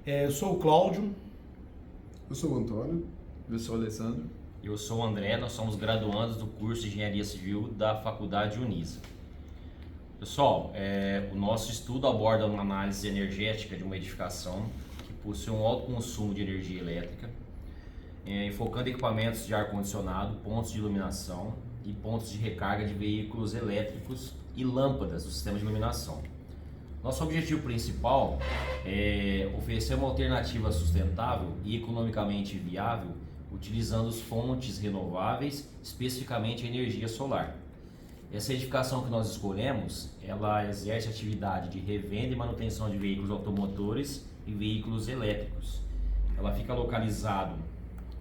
Eu sou o Cláudio. Eu sou o Antônio. Eu sou o Alessandro. Eu sou o André, nós somos graduandos do curso de Engenharia Civil da Faculdade Unisa. Pessoal, o nosso estudo aborda uma análise energética de uma edificação que possui um alto consumo de energia elétrica, enfocando equipamentos de ar-condicionado, pontos de iluminação e pontos de recarga de veículos elétricos e lâmpadas do sistema de iluminação. Nosso objetivo principal é oferecer uma alternativa sustentável e economicamente viável, utilizando as fontes renováveis, especificamente a energia solar. Essa edificação que nós escolhemos, ela exerce atividade de revenda e manutenção de veículos automotores e veículos elétricos. Ela fica localizado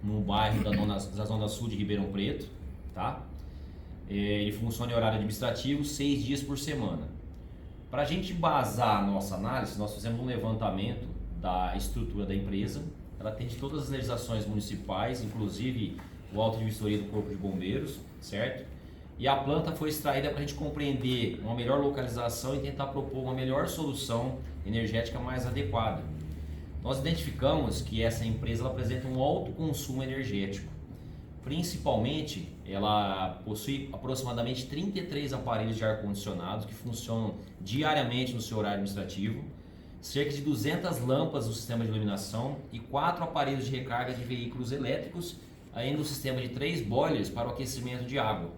no bairro da Zona Sul de Ribeirão Preto, tá? Ele funciona em horário administrativo, 6 dias por semana. Para a gente embasar a nossa análise, nós fizemos um levantamento da estrutura da empresa. Ela atende todas as legislações municipais, inclusive o auto de vistoria do Corpo de Bombeiros, certo? E a planta foi extraída para a gente compreender uma melhor localização e tentar propor uma melhor solução energética mais adequada. Nós identificamos que essa empresa ela apresenta um alto consumo energético. Principalmente, ela possui aproximadamente 33 aparelhos de ar-condicionado que funcionam diariamente no seu horário administrativo, cerca de 200 lâmpadas no sistema de iluminação e 4 aparelhos de recarga de veículos elétricos, ainda um sistema de 3 boilers para o aquecimento de água.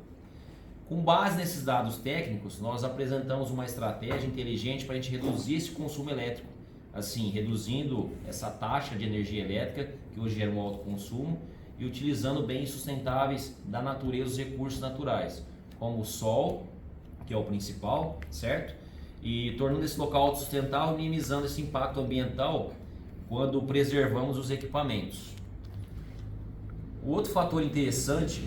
Com base nesses dados técnicos, nós apresentamos uma estratégia inteligente para a gente reduzir esse consumo elétrico, assim, reduzindo essa taxa de energia elétrica, que hoje gera um alto consumo, e utilizando bens sustentáveis da natureza, os recursos naturais, como o sol, que é o principal, certo? E tornando esse local autossustentável, minimizando esse impacto ambiental quando preservamos os equipamentos. O outro fator interessante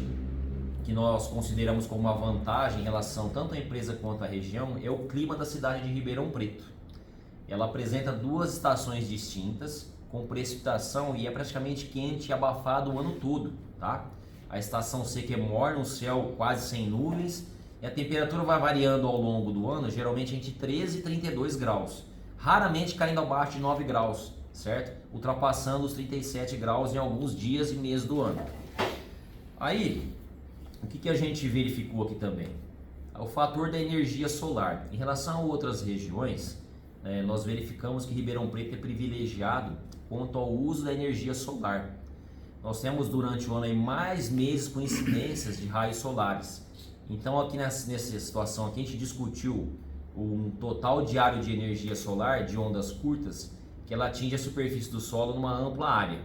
que nós consideramos como uma vantagem em relação tanto à empresa quanto à região é o clima da cidade de Ribeirão Preto. Ela apresenta 2 estações distintas, com precipitação e é praticamente quente e abafado o ano todo, tá? A estação seca é morna, um céu quase sem nuvens e a temperatura vai variando ao longo do ano, geralmente entre 13 e 32 graus, raramente caindo abaixo de 9 graus, certo? Ultrapassando os 37 graus em alguns dias e meses do ano. Aí, o que a gente verificou aqui também? O fator da energia solar. Em relação a outras regiões, nós verificamos que Ribeirão Preto é privilegiado quanto ao uso da energia solar. Nós temos durante o ano aí mais meses com incidências de raios solares. Então aqui nessa situação aqui a gente discutiu um total diário de energia solar de ondas curtas que ela atinge a superfície do solo numa ampla área.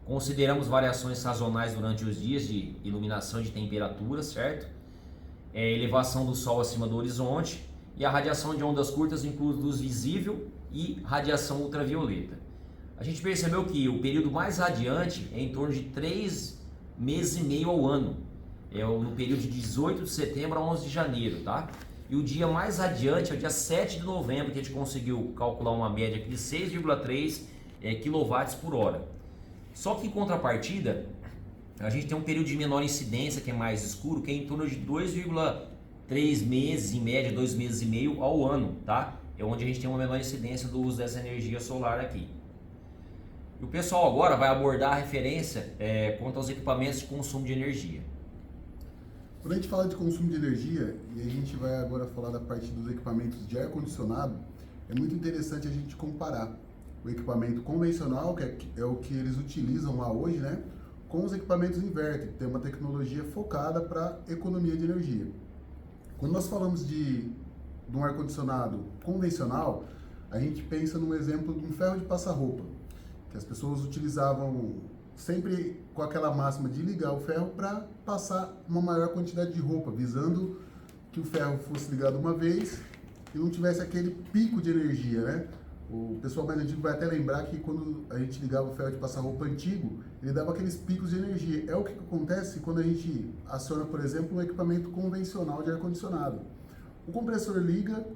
Consideramos variações sazonais durante os dias de iluminação e de temperatura, certo? Elevação do sol acima do horizonte e a radiação de ondas curtas inclui luz visível e radiação ultravioleta. A gente percebeu que o período mais radiante é em torno de 3 meses e meio ao ano, no período de 18 de setembro a 11 de janeiro, tá? E o dia mais radiante é o dia 7 de novembro, que a gente conseguiu calcular uma média aqui de 6,3 kW por hora. Só que em contrapartida, a gente tem um período de menor incidência, que é mais escuro, que é em torno de 2,3 meses, em média 2 meses e meio ao ano, tá? É onde a gente tem uma menor incidência do uso dessa energia solar aqui. E o pessoal agora vai abordar a referência quanto aos equipamentos de consumo de energia. Quando a gente fala de consumo de energia, e a gente vai agora falar da parte dos equipamentos de ar-condicionado, é muito interessante a gente comparar o equipamento convencional, que é o que eles utilizam lá hoje, né, com os equipamentos inverter, que tem uma tecnologia focada para economia de energia. Quando nós falamos de um ar-condicionado convencional, a gente pensa num exemplo de um ferro de passar roupa, que as pessoas utilizavam sempre com aquela máxima de ligar o ferro para passar uma maior quantidade de roupa, visando que o ferro fosse ligado uma vez e não tivesse aquele pico de energia, né? O pessoal mais antigo vai até lembrar que quando a gente ligava o ferro de passar roupa antigo, ele dava aqueles picos de energia. É o que acontece quando a gente aciona, por exemplo, um equipamento convencional de ar-condicionado. O compressor liga,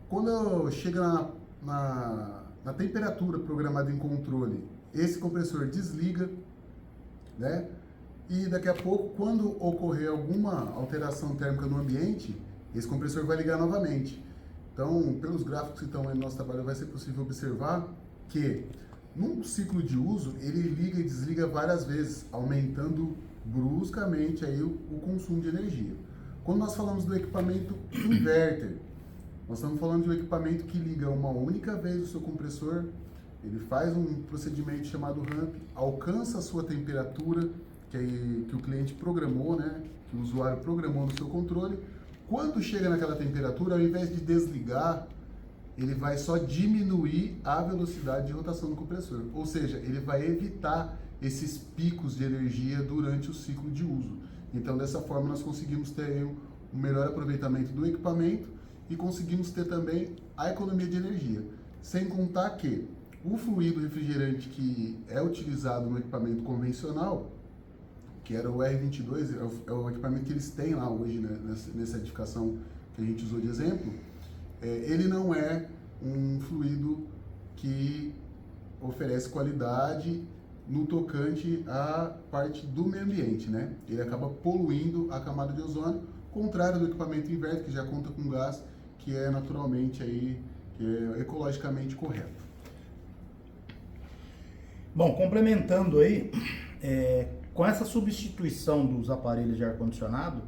quando chega na temperatura programada em controle, esse compressor desliga, né? E daqui a pouco, quando ocorrer alguma alteração térmica no ambiente, esse compressor vai ligar novamente. Então, pelos gráficos que estão aí no nosso trabalho, vai ser possível observar que Num ciclo de uso, ele liga e desliga várias vezes, aumentando bruscamente aí o consumo de energia. Quando nós falamos do equipamento inverter, nós estamos falando de um equipamento que liga uma única vez o seu compressor, ele faz um procedimento chamado ramp, alcança a sua temperatura que o cliente programou, né, que o usuário programou no seu controle. Quando chega naquela temperatura, ao invés de desligar, ele vai só diminuir a velocidade de rotação do compressor. Ou seja, ele vai evitar esses picos de energia durante o ciclo de uso. Então, dessa forma, nós conseguimos ter um melhor aproveitamento do equipamento e conseguimos ter também a economia de energia. Sem contar que o fluido refrigerante que é utilizado no equipamento convencional, que era o R22, é o equipamento que eles têm lá hoje, né, nessa edificação que a gente usou de exemplo, ele não é um fluido que oferece qualidade no tocante à parte do meio ambiente, né? Ele acaba poluindo a camada de ozônio, contrário do equipamento inverter, que já conta com gás, que é naturalmente aí, que é ecologicamente correto. Bom, complementando aí, com essa substituição dos aparelhos de ar-condicionado,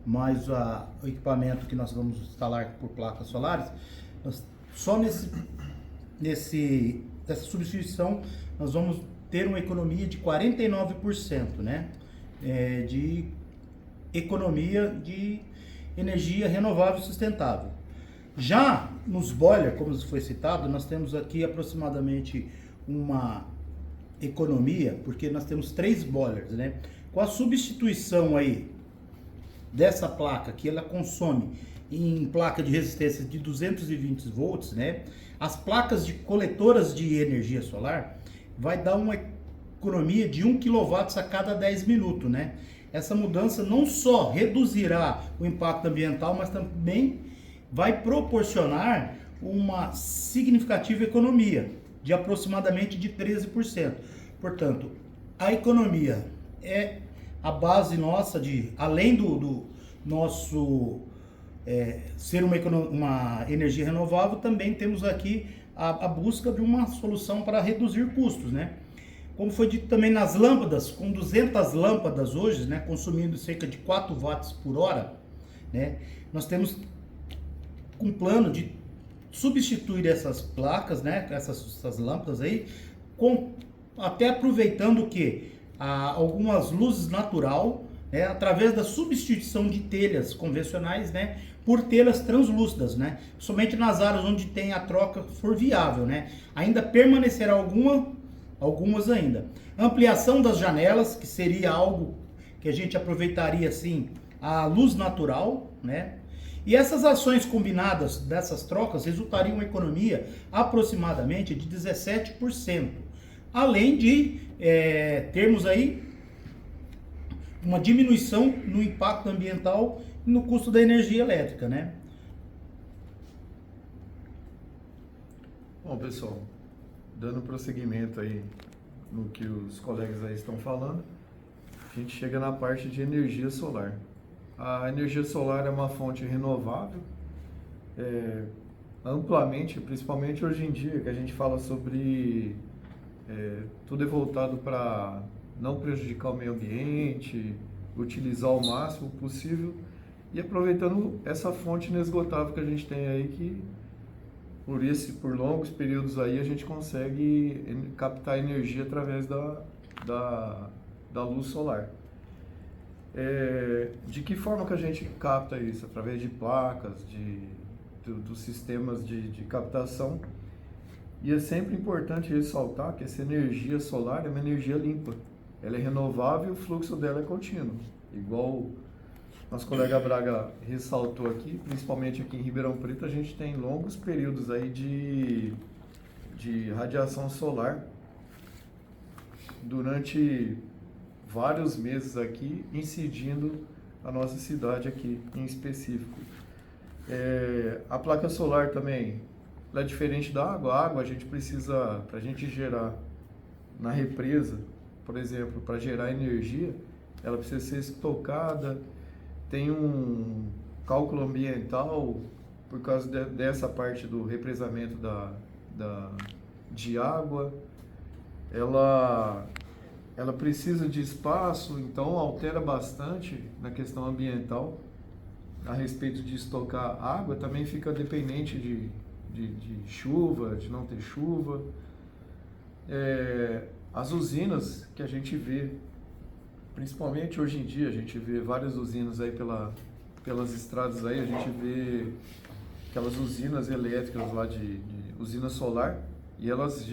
mais o equipamento que nós vamos instalar por placas solares, só nessa substituição nós vamos ter uma economia de 49%, né? De economia de energia renovável e sustentável. Já nos boilers, como foi citado, nós temos aqui aproximadamente uma economia, porque nós temos 3 boilers, né? Com a substituição aí dessa placa, que ela consome em placa de resistência de 220 volts, né? As placas de coletoras de energia solar vai dar uma economia de 1 kW a cada 10 minutos, né? Essa mudança não só reduzirá o impacto ambiental, mas também vai proporcionar uma significativa economia de aproximadamente de 13%. Portanto, a economia é a base nossa de, além do nosso ser uma energia renovável, também temos aqui a busca de uma solução para reduzir custos, né? Como foi dito também nas lâmpadas, com 200 lâmpadas hoje, né, consumindo cerca de 4 watts por hora, né, nós temos um plano de substituir essas placas, né, essas lâmpadas aí, até aproveitando que algumas luzes natural, né, através da substituição de telhas convencionais, né, por telhas translúcidas, né, somente nas áreas onde tem a troca for viável, né, ainda permanecerá algumas ainda. Ampliação das janelas, que seria algo que a gente aproveitaria assim a luz natural, né? E essas ações combinadas dessas trocas resultariam em uma economia aproximadamente de 17%. Além de termos aí uma diminuição no impacto ambiental e no custo da energia elétrica, né? Bom, pessoal, dando prosseguimento aí no que os colegas aí estão falando, a gente chega na parte de energia solar. A energia solar é uma fonte renovável, amplamente, principalmente hoje em dia, que a gente fala sobre tudo é voltado para não prejudicar o meio ambiente, utilizar o máximo possível e aproveitando essa fonte inesgotável que a gente tem aí, que por longos períodos aí a gente consegue captar energia através da luz solar. De que forma que a gente capta isso? Através de placas, dos sistemas de captação. E é sempre importante ressaltar que essa energia solar é uma energia limpa. Ela é renovável e o fluxo dela é contínuo. Igual nosso colega Braga ressaltou aqui, principalmente aqui em Ribeirão Preto, a gente tem longos períodos aí de radiação solar durante vários meses aqui, incidindo a nossa cidade aqui em específico. A placa solar também, ela é diferente da água. A água a gente precisa, para a gente gerar na represa, por exemplo, para gerar energia, ela precisa ser estocada, tem um cálculo ambiental por causa dessa parte do represamento de água. ela precisa de espaço, então altera bastante na questão ambiental. A respeito de estocar água, também fica dependente de chuva, de não ter chuva. As usinas que a gente vê, principalmente hoje em dia, a gente vê várias usinas aí pelas estradas aí, a gente vê aquelas usinas elétricas lá de usina solar, e elas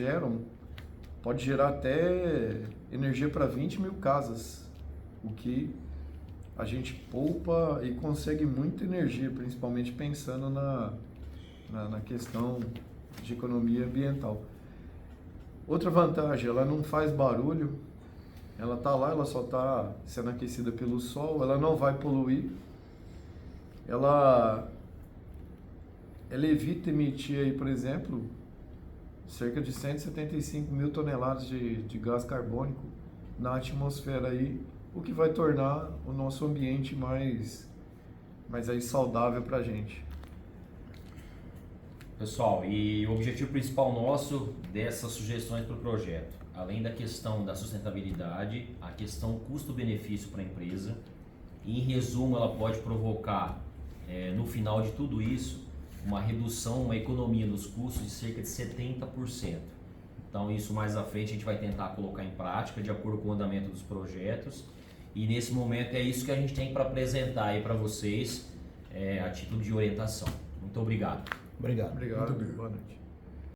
pode gerar até energia para 20 mil casas, o que a gente poupa e consegue muita energia, principalmente pensando na questão de economia ambiental. Outra vantagem, ela não faz barulho, ela está lá, ela só está sendo aquecida pelo sol, ela não vai poluir, ela evita emitir aí, por exemplo, cerca de 175 mil toneladas de gás carbônico na atmosfera aí, o que vai tornar o nosso ambiente mais aí saudável para a gente. Pessoal, e o objetivo principal nosso dessas sugestões para o projeto, além da questão da sustentabilidade, a questão custo-benefício para a empresa, e em resumo ela pode provocar, no final de tudo isso, uma redução, uma economia nos custos de cerca de 70%. Então isso mais à frente a gente vai tentar colocar em prática de acordo com o andamento dos projetos, e nesse momento é isso que a gente tem para apresentar aí para vocês a título de orientação. Muito obrigado. Obrigado. Obrigado. Muito obrigado. Boa noite.